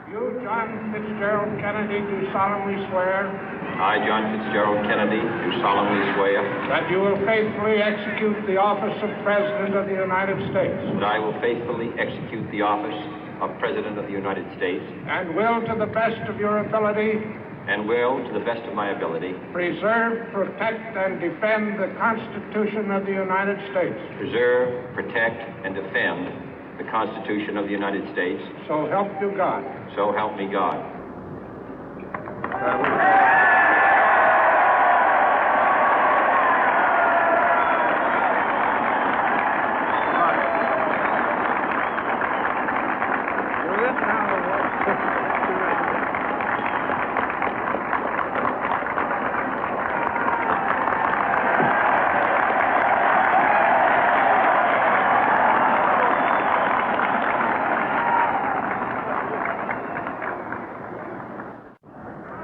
You, John Fitzgerald Kennedy, do solemnly swear. I, John Fitzgerald Kennedy, do solemnly swear. That you will faithfully execute the office of President of the United States. That I will faithfully execute the office of President of the United States. And will, to the best of your ability. And will, to the best of my ability. Preserve, protect, and defend the Constitution of the United States. Preserve, protect, and defend the Constitution of the United States. So help you God. So help me God.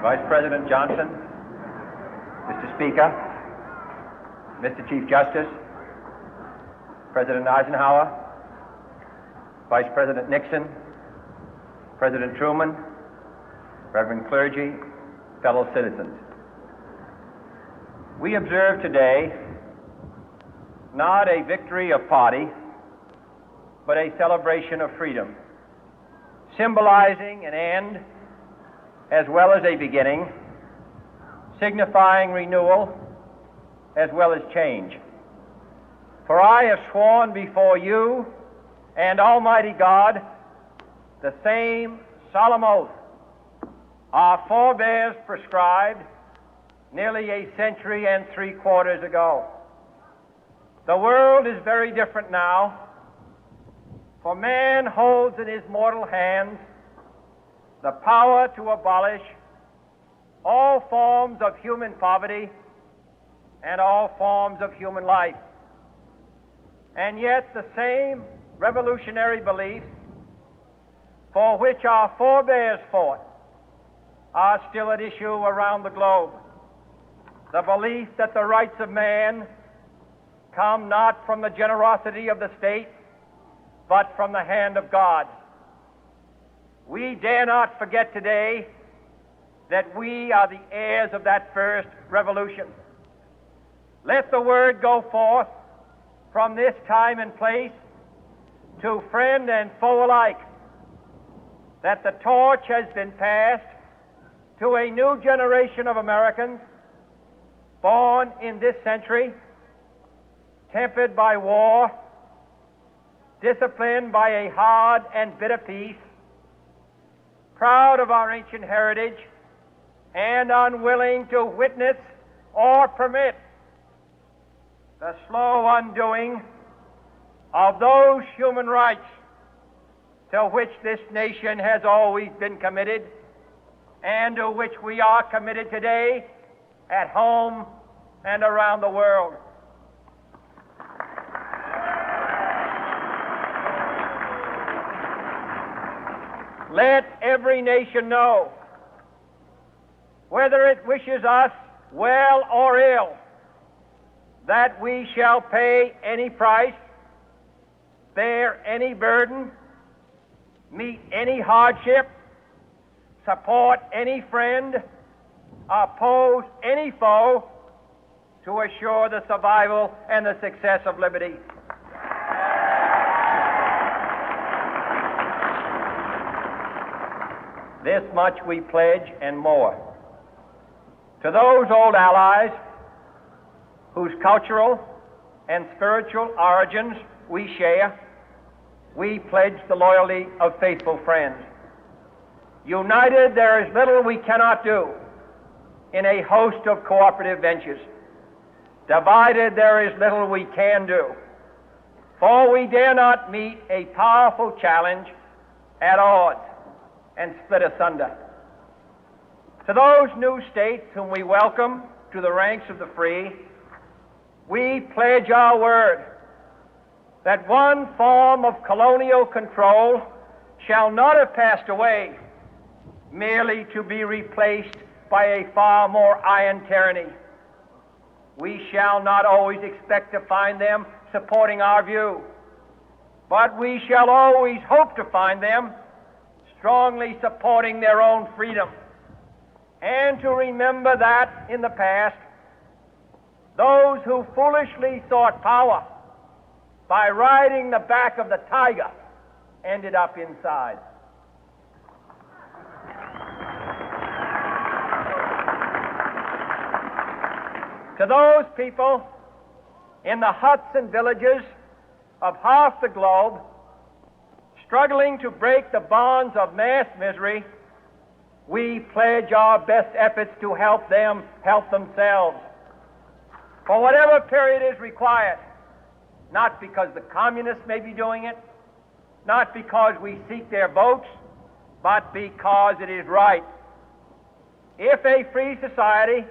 Vice President Johnson, Mr. Speaker, Mr. Chief Justice, President Eisenhower, Vice President Nixon, President Truman, Reverend clergy, fellow citizens. We observe today not a victory of party, but a celebration of freedom, symbolizing an end as well as a beginning, signifying renewal as well as change. For I have sworn before you and Almighty God the same solemn oath our forebears prescribed nearly a century and 3/4 ago. The world is very different now, for man holds in his mortal hands the power to abolish all forms of human poverty and all forms of human life. And yet the same revolutionary beliefs for which our forebears fought are still at issue around the globe. The belief that the rights of man come not from the generosity of the state, but from the hand of God. We dare not forget today that we are the heirs of that first revolution. Let the word go forth from this time and place to friend and foe alike that the torch has been passed to a new generation of Americans born in this century, tempered by war, disciplined by a hard and bitter peace, proud of our ancient heritage, and unwilling to witness or permit the slow undoing of those human rights to which this nation has always been committed and to which we are committed today at home and around the world. Let every nation know, whether it wishes us well or ill, that we shall pay any price, bear any burden, meet any hardship, support any friend, oppose any foe to assure the survival and the success of liberty. This much we pledge and more. To those old allies whose cultural and spiritual origins we share, we pledge the loyalty of faithful friends. United, there is little we cannot do in a host of cooperative ventures. Divided, there is little we can do, for we dare not meet a powerful challenge at odds and split asunder. To those new states whom we welcome to the ranks of the free, we pledge our word that one form of colonial control shall not have passed away, merely to be replaced by a far more iron tyranny. We shall not always expect to find them supporting our view, but we shall always hope to find them strongly supporting their own freedom, and to remember that in the past, those who foolishly sought power by riding the back of the tiger ended up inside. To those people in the huts and villages of half the globe struggling to break the bonds of mass misery, we pledge our best efforts to help them help themselves for whatever period is required, not because the communists may be doing it, not because we seek their votes, but because it is right. If a free society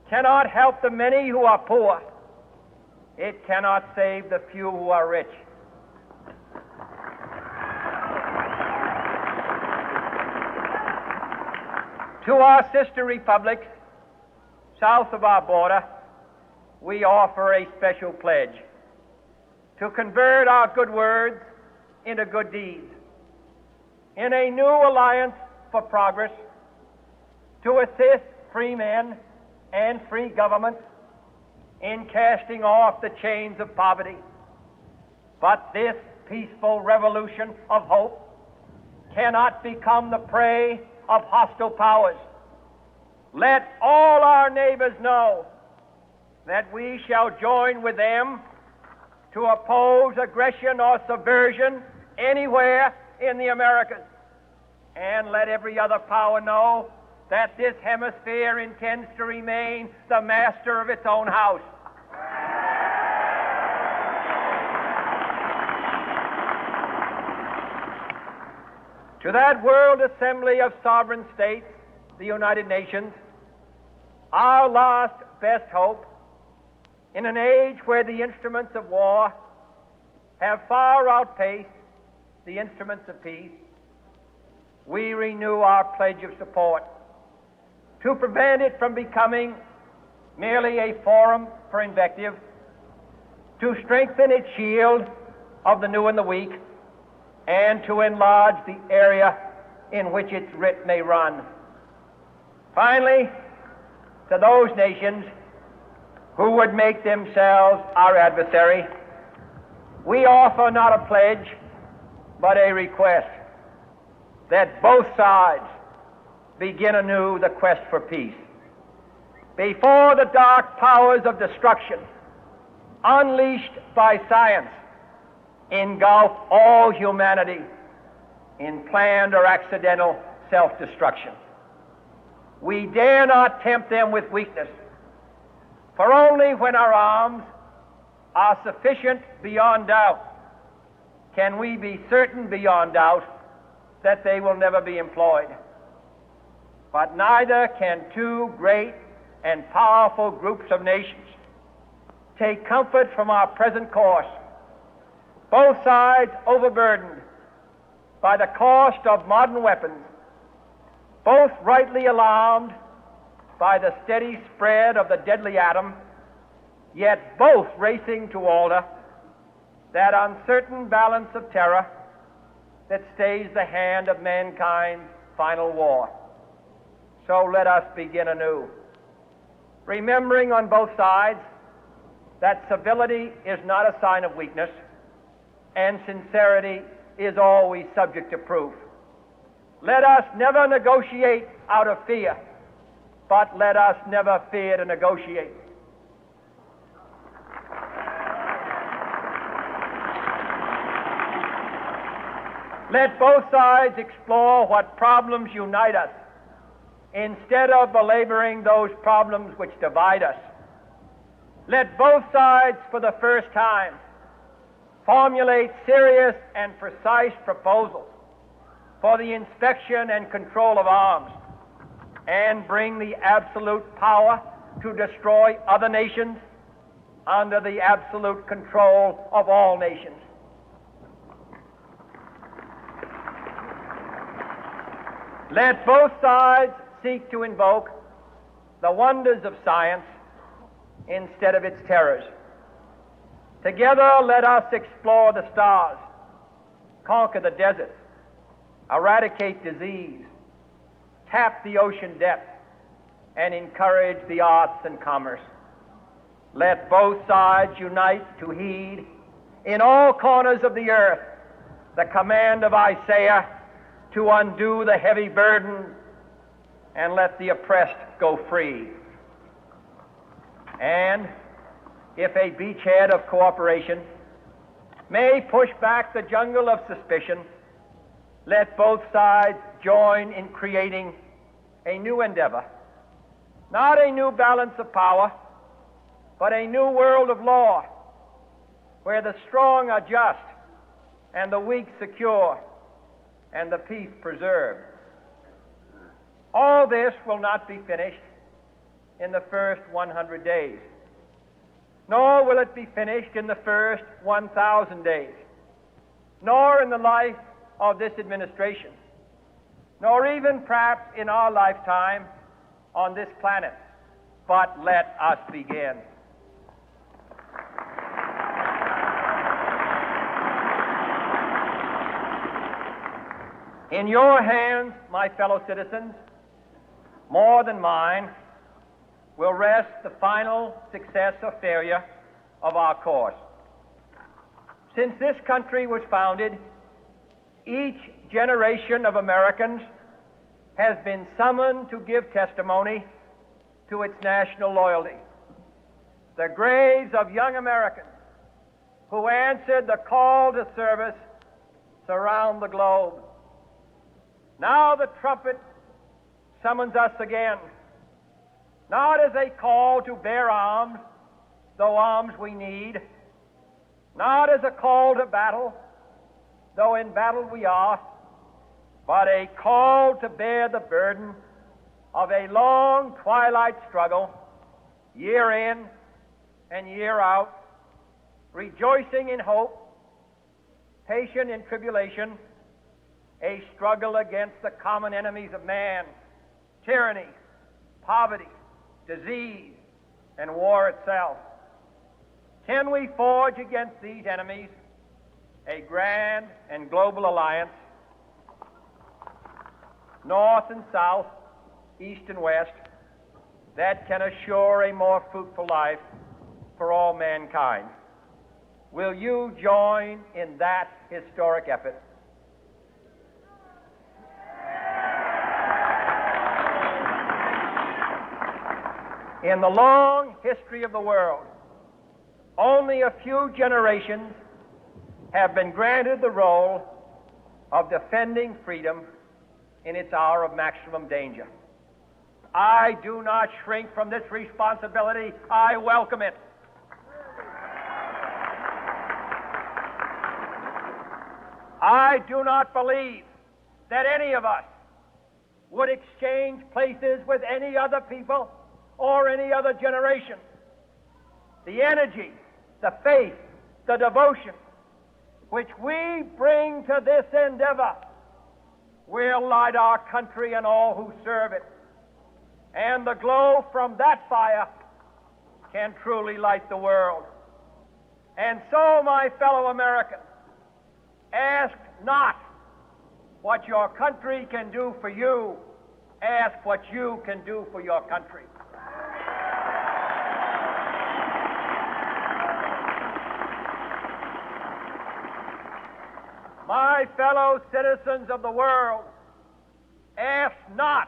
cannot help the many who are poor, it cannot save the few who are rich. To our sister republics south of our border, we offer a special pledge to convert our good words into good deeds, in a new alliance for progress, to assist free men and free governments in casting off the chains of poverty. But this peaceful revolution of hope cannot become the prey of hostile powers. Let all our neighbors know that we shall join with them to oppose aggression or subversion anywhere in the Americas. And let every other power know that this hemisphere intends to remain the master of its own house. To that World Assembly of Sovereign States, the United Nations, our last best hope, in an age where the instruments of war have far outpaced the instruments of peace, we renew our pledge of support to prevent it from becoming merely a forum for invective, to strengthen its shield of the new and the weak, and to enlarge the area in which its writ may run. Finally, to those nations who would make themselves our adversary, we offer not a pledge, but a request that both sides begin anew the quest for peace. Before the dark powers of destruction, unleashed by science, engulf all humanity in planned or accidental self-destruction, we dare not tempt them with weakness, for only when our arms are sufficient beyond doubt can we be certain beyond doubt that they will never be employed. But neither can two great and powerful groups of nations take comfort from our present course, both sides overburdened by the cost of modern weapons, both rightly alarmed by the steady spread of the deadly atom, yet both racing to alter that uncertain balance of terror that stays the hand of mankind's final war. So let us begin anew, remembering on both sides that civility is not a sign of weakness, and sincerity is always subject to proof. Let us never negotiate out of fear, but let us never fear to negotiate. Let both sides explore what problems unite us, instead of belaboring those problems which divide us. Let both sides, for the first time, formulate serious and precise proposals for the inspection and control of arms, and bring the absolute power to destroy other nations under the absolute control of all nations. Let both sides seek to invoke the wonders of science instead of its terrors. Together, let us explore the stars, conquer the deserts, eradicate disease, tap the ocean depth, and encourage the arts and commerce. Let both sides unite to heed in all corners of the earth the command of Isaiah to undo the heavy burden and let the oppressed go free. And if a beachhead of cooperation may push back the jungle of suspicion, let both sides join in creating a new endeavor, not a new balance of power, but a new world of law, where the strong are just and the weak secure and the peace preserved. All this will not be finished in the first 100 days, nor will it be finished in the first 1,000 days, nor in the life of this administration, nor even perhaps in our lifetime on this planet. But let us begin. In your hands, my fellow citizens, more than mine, will rest the final success or failure of our course. Since this country was founded, each generation of Americans has been summoned to give testimony to its national loyalty. The graves of young Americans who answered the call to service surround the globe. Now the trumpet summons us again, not as a call to bear arms, though arms we need, not as a call to battle, though in battle we are, but a call to bear the burden of a long twilight struggle, year in and year out, rejoicing in hope, patient in tribulation, a struggle against the common enemies of man, tyranny, poverty, disease, and war itself. Can we forge against these enemies a grand and global alliance, north and south, east and west, that can assure a more fruitful life for all mankind? Will you join in that historic effort? In the long history of the world, only a few generations have been granted the role of defending freedom in its hour of maximum danger. I do not shrink from this responsibility. I welcome it. I do not believe that any of us would exchange places with any other people or any other generation. The energy, the faith, the devotion which we bring to this endeavor will light our country and all who serve it. And the glow from that fire can truly light the world. And so, my fellow Americans, ask not what your country can do for you, ask what you can do for your country. My fellow citizens of the world, ask not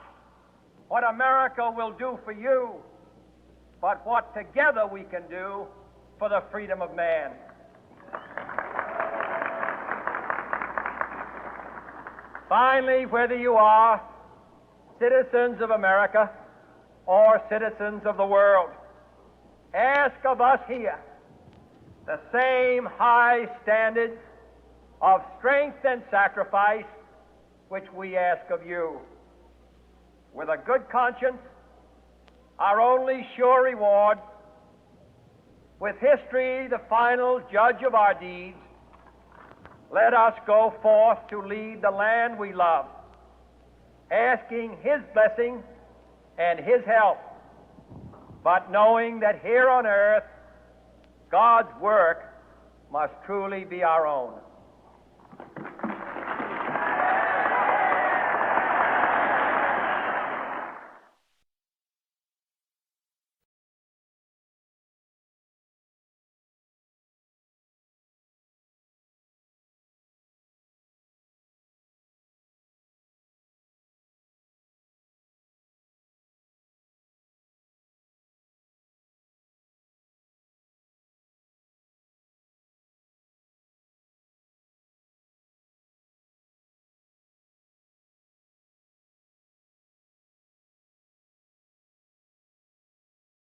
what America will do for you, but what together we can do for the freedom of man. Finally, whether you are citizens of America or citizens of the world, ask of us here the same high standards of strength and sacrifice which we ask of you. With a good conscience, our only sure reward, with history the final judge of our deeds, let us go forth to lead the land we love, asking His blessing and His help, but knowing that here on earth, God's work must truly be our own.